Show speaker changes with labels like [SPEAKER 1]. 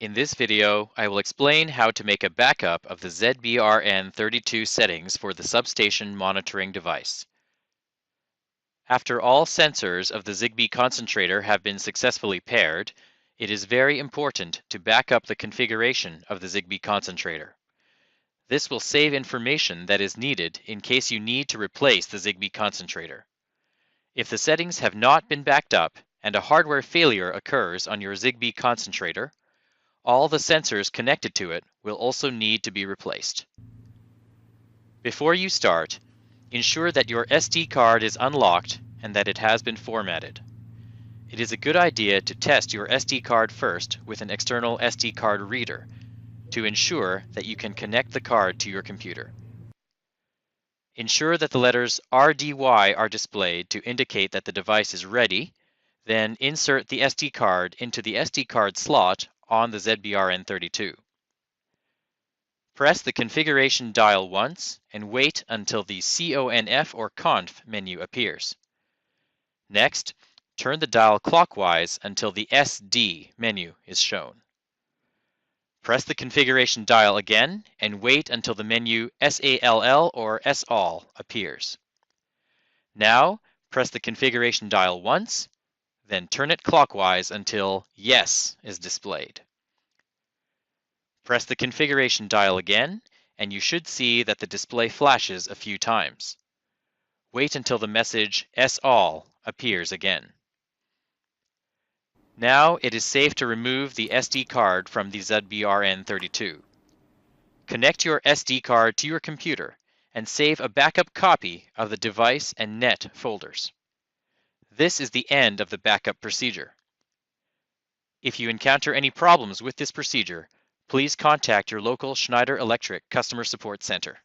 [SPEAKER 1] In this video, I will explain how to make a backup of the ZBRN32 settings for the substation monitoring device. After all sensors of the Zigbee concentrator have been successfully paired, it is very important to back up the configuration of the Zigbee concentrator. This will save information that is needed in case you need to replace the Zigbee concentrator. If the settings have not been backed up and a hardware failure occurs on your Zigbee concentrator, all the sensors connected to it will also need to be replaced. Before you start, ensure that your SD card is unlocked and that it has been formatted. It is a good idea to test your SD card first with an external SD card reader to ensure that you can connect the card to your computer. Ensure that the letters RDY are displayed to indicate that the device is ready, then insert the SD card into the SD card slot on the ZBRN32. Press the configuration dial once and wait until the CONF or CONF menu appears. Next, turn the dial clockwise until the SD menu is shown. Press the configuration dial again and wait until the menu SALL or SALL appears. Now, press the configuration dial once, then turn it clockwise until Yes is displayed. Press the configuration dial again, and you should see that the display flashes a few times. Wait until the message SALL appears again. Now it is safe to remove the SD card from the ZBRN32. Connect your SD card to your computer and save a backup copy of the device and net folders. This is the end of the backup procedure. If you encounter any problems with this procedure, please contact your local Schneider Electric Customer Support Center.